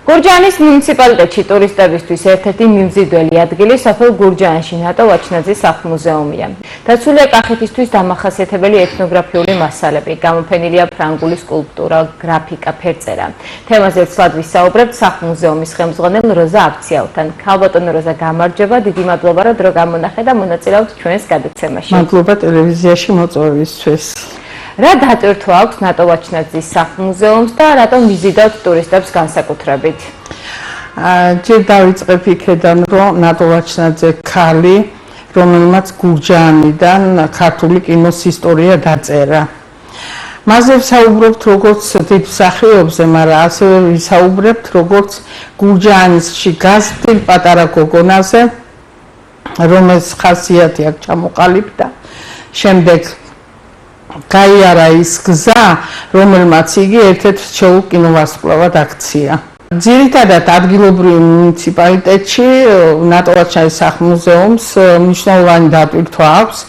გურჯაანის მუნიციპალიტეტში ტურისტებისთვის ერთ-ერთი მიმზიდველი ადგილი სოფელ გურჯაანში ნატო ვაჩნაძის სახლ-მუზეუმია. დაცულია კახეთისთვის დამახასიათებელი ეთნოგრაფიული მასალები, გამოფენილია ფრანგული სკულპტურა, გრაფიკა, ფერწერა. თემაზე ცვლად ვისაუბრებთ სახლ-მუზეუმის ხელმძღვანელ როზა აბციალთან. ქალბატონო როზა, გამარჯობა, დიდი მადლობა, რომ დრო გამონახე და მონაწილეობთ ჩვენს გადაცემაში. მადლობა ტელევიზიაში მოწვევისთვის. რა დატვირთვა აქვს ნატო ვაჩნაძის სახლ-მუზეუმს და რატომ ვიზიტავთ ტურისტებს განსაკუთრებით? ჯერ დავიწყებ იქედან, რომ ნატო ვაჩნაძე ქალი, რომელმაც გურჯაანიდან ქართული კინოს ისტორია დაწერა. მასზე ვსაუბრობთ როგორც დიდ მსახიობზე, მაგრამ ასევე ვისაუბრებთ როგორც გურჯაანში გაზრდილ პატარა გოგონაზე, რომელს ხასიათი აქვს ჩამოყალიბდა. შემდეგ გაიარა ის გზა, რომელმაც იგი ერთ-ერთ რჩეულ კინოვარსკვლავად აქცია. ძირითადად ადგილობრივ მუნიციპალიტეტში ნატო ვაჩნაძის სახლ-მუზეუმს მნიშვნელოვანი დატვირთვა აქვს.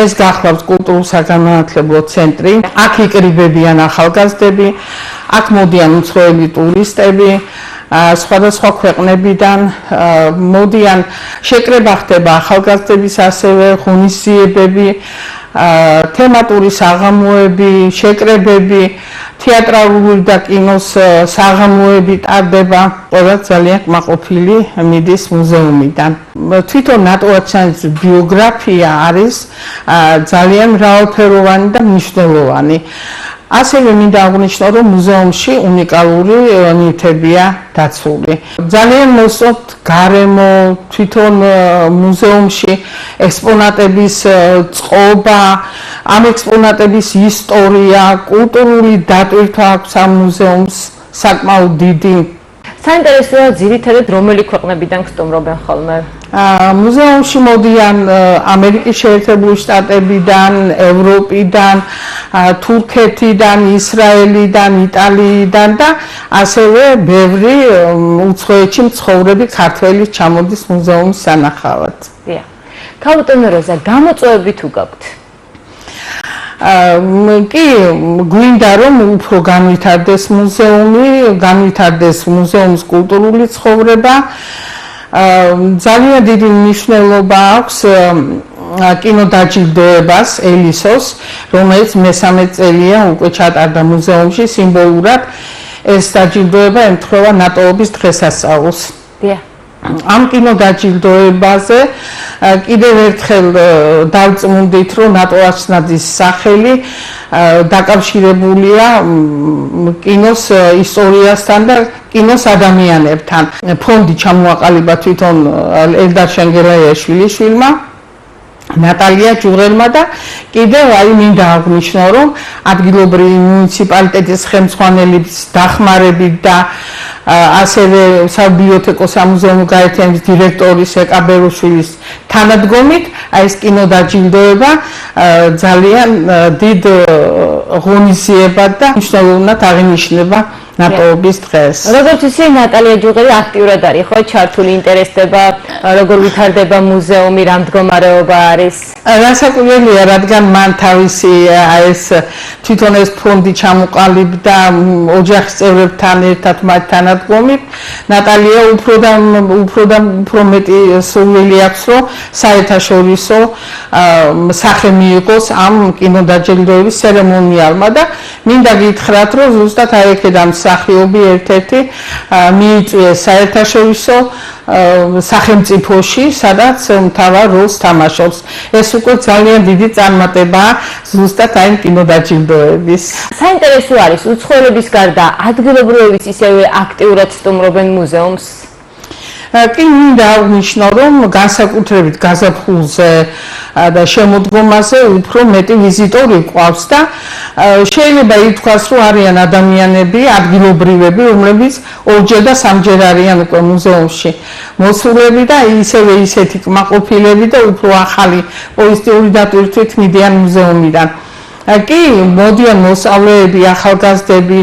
ეს გახლავს კულტურულ-საგანმანათლებლო ცენტრი. აქ იკრიბებიან ახალგაზრდები, აქ მოდიან უცხოელი ტურისტები. სხვადასხვა ქვეყნებიდან მოდიან, შეკრება ხდება ახალგაზრდების ასევე ღონისძიებები, თემატური საღამოები, შეკრებები, თეატრალური და კინოს საღამოები ტარდება. ყველა ძალიან კმაყოფილი მიდის მუზეუმიდან. თვითონ ნატო ვაჩნაძის ბიოგრაფია არის ძალიან მრავალფეროვანი და მნიშვნელოვანი. ასევე მინდა აღვნიშნო, რომ მუზეუმში უნიკალური ნივთებია დაცული. ძალიან მოსწონთ გარემო, თვითონ მუზეუმში ექსპონატების წყობა, ამ ექსპონატების ისტორია, კულტურული დატვირთვა აქვს ამ მუზეუმს საკმაოდ დიდი. საინტერესოა ძირითადად რომელი ქვეყნებიდან გსტუმრობენ ხოლმე? მუზეუმში მოდიან ამერიკის შეერთებული შტატებიდან, ევროპიდან, თურქეთიდან, ისრაელიდან, იტალიიდან და ასევე ბევრი უცხოეთში მცხოვრები ქართველი ჩამოდის მუზეუმის სანახავად. ქალბატონო როზა, გამოწვევები თუ გაქვთ? კი, გვინდა რომ უფრო განვითარდეს მუზეუმი, განვითარდეს მუზეუმის კულტურული ცხოვრება. ძალიან დიდი მნიშვნელობა აქვს კინოდაჯილდოებას ელისოს, რომელიც მესამე წელია უკვე ჩატარდა მუზეუმში. სიმბოლურად ეს დაჯილდოება ემთხვევა ნატოობის დღესასწაულს. ამ კინოდაჯილდოებაზე კიდევ ერთხელ დავწმუნდით, რომ ნატო ვაჩნაძის სახელი დაკავშირებულია კინოს ისტორიასთან და კინოს ადამიანებთან. ფონდი ჩამოაყალიბა თვითონ ელდარ შენგელაიაშვილიშვილმა, ნატალია ჯურელმა და კიდევ მინდა აღვნიშნო, რომ ადგილობრივი მუნიციპალიტეტის ხელმძღვანელების დახმარებით და ასევე საბიბლიოთეკო სამუზეუმო გაერთიანების დირექტორის ეკაბერუშვილის თანადგომით ეს კინოდაჯილდოება ძალიან დიდ ღონისძიებად და მნიშვნელოვნად აღინიშნება ნატოობის დღეს. როგორც ისე ნატალია ჯუღელი აქტიურად არის, ხო, ჩართული, ინტერესდება, როგორ ვითარდება მუზეუმი, რა მდგომარეობა არის? რასაკვირველია, რადგან მან თავისი ეს თვითონ ეს ფონდი ჩამოყალიბდა ოჯახის წევრებთან ერთად მათ თანადგომით. ნატალია უფრო მეტი სურვილი აქვს, რომ საერთაშორისო სახე მიიღოს ამ კინოდაჯილდოების ცერემონიალმა და მინდა გითხრათ, რომ ზუსტად აი აქედან მსახიობი ერთ-ერთი მიიწვიეს საერთაშორისო სახელმწიფოში, სადაც მთავარ როლს თამაშობს. ეს უკვე ძალიან დიდი წარმატებაა ზუსტად აი კინოდაჯილდოების. საინტერესო არის, უცხოელების გარდა ადგილობრივებიც ისევე აქტიურად სტუმრობენ მუზეუმს? კი, მინდა აღვნიშნო, რომ განსაკუთრებით გაზაფხულზე და შემოდგომაზე უფრო მეტი ვიზიტორი გვყავს და შეიძლება ითქვას, რომ არიან ადამიანები, ადგილობრივები, რომლებიც ორჯერ და სამჯერ არიან უკვე მუზეუმში მოსულები და ისევე ისეთი კმაყოფილები და უფრო ახალი პოზიტიური დატვირთვით მიდიან მუზეუმიდან. კი, მოდიან მოსწავლეები, ახალგაზრდები,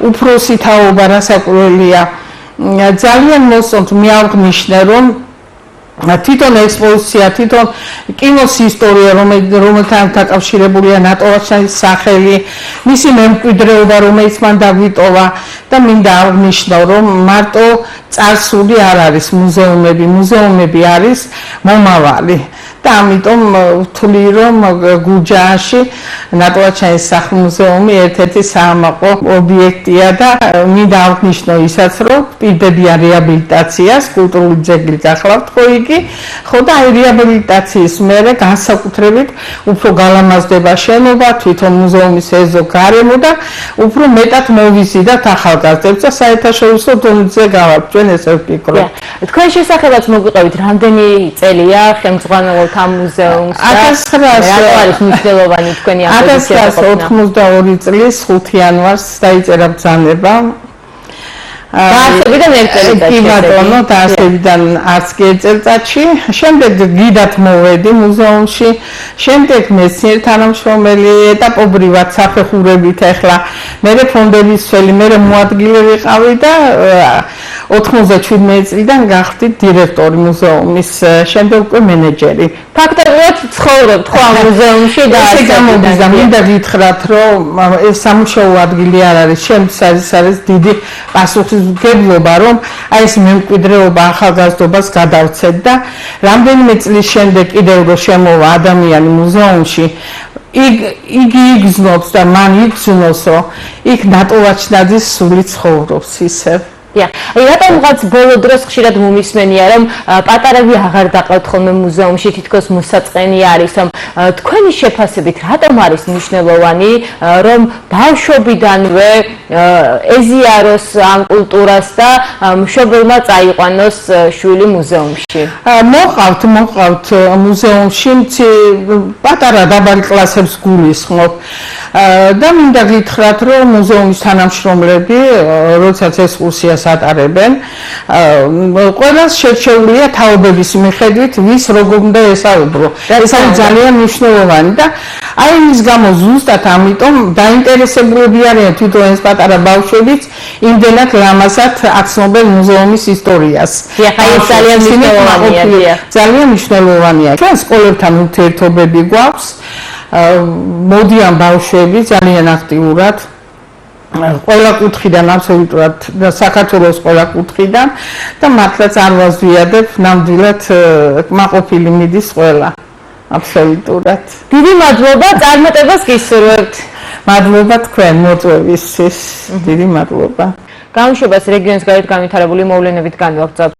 უფროსი თაობა, რასაკვირველია. ძალიან მოსწონთ, მე აღვნიშნე, რომ თვითონ ექსპოზიცია, თვითონ კინოს ისტორია, რომელთან დაკავშირებულია ნატოვაჩანის სახელი, მისი მემკვიდრეობა, რომელიც მან დაგვიტოვა და მინდა აღნიშნო, რომ მარტო წარსული არ არის მუზეუმები არის მომავალი. და ამიტომ ვთვლი, რომ გურჯაანში ნატოვაჩანის სახლ-მუზეუმი ერთ-ერთი საამაყო ობიექტია და მინდა აღნიშნო ისაც, რომ პირდებიან რეაბილიტაციას, კულტურული ძეგლი გახლავთ ხო იგი, ხო და აი რეაბილიტაციის მერე განსაკუთრებით უფრო გალამაზდება შენობა, თვითონ მუზეუმის ეზო გარემო და უფრო მეტად მოვიზიდათ ახალგაზრდებს და საერთაშორისო დონეზე გავართ, ჩვენ ესე ვფიქრობთ. თქვენ შესახებაც მოგვიყევით, რამდენი წელია ხელმძღვანელობთ ამ მუზეუმს და რატო არის მნიშვნელოვანი თქვენი აპოზიცია? 1982 წლის 5 იანვარს დაიწერა ბრძანება. დაარსებიდან ერთ წელიწადში. კი ბატონო, დაარსებიდან არც კი ერთ წელიწადში. შემდეგ გიდათ მოვედი მუზეუმში. შემდეგ მეცნიერ თანამშრომელი ეტაპობრივად საფეხურებით ახლა მე ფონდების წელი, მე მოადგილე ვიყავი და 97 წლიდან გახდი დირექტორი მუზეუმის, შემდეგ უკვე მენეჯერი. ფაქტობრივად ცხოვრობთ ხო ამ მუზეუმში და ასე გამოვიდა, მინდა გითხრათ, რომ ეს სამუშაო ადგილი არ არის, შემცირების არის დიდი პასუხისმგებლობა, რომ აი ეს მემკვიდრეობა ახალგაზრდობას გადავცეთ და რამდენიმე წლის შემდეგ კიდევ რო შემოვა ადამიანი მუზეუმში, იგი იგრძნობს და მან იგრძნოს, რომ იქ ნატოვაჩნაძის სული ცხოვრობს ისევ. რატომღაც ბოლო დროს ხშირად მომისმენია, რომ პატარები აღარ დაყავთ ხოლმე მუზეუმში, თითქოს მოსაწყენი არის, რომ თქვენი შეფასებით რატომ არის მნიშვნელოვანი, რომ ბავშვობიდანვე ეზიაროს ამ კულტურას და მშობელმა წაიყვანოს შვილი მუზეუმში? მოყავთ მუზეუმში პატარა დაბალი კლასებს გულისხმობ და მინდა გითხრათ, რომ მუზეუმის თანამშრომლები, როდესაც ექსკურსიას ატარებენ, ყველას შერჩეულია თაობების მიხედვით, ვის როგორ უნდა ესაუბრო. ეს არის ძალიან მნიშვნელოვანი და აი იმის გამო ზუსტად ამიტომ დაინტერესებულები არიან თვითონ ეს პატარა ბავშვებიც იმდენად ლამაზად აცნობენ მუზეუმის ისტორიას. ძალიან მნიშვნელოვანია. ჩვენ სკოლებთან ურთიერთობები გვაქვს, მოდიან ბავშვები ძალიან აქტიურად ყველა კუთხიდან, აბსოლუტურად საქართველოს ყველა კუთხიდან და მართლაც არ ვაზვიადებ, ნამდვილად კმაყოფილი მიდის ყველა. აბსოლუტურად. დიდი მადლობა, წარმატებას გისურვებთ. მადლობა თქვენ მოწვევისთვის. დიდი მადლობა. გამოშვებას რეგიონის გარეთ განვითარებული მოვლენებით განვაგრძობთ.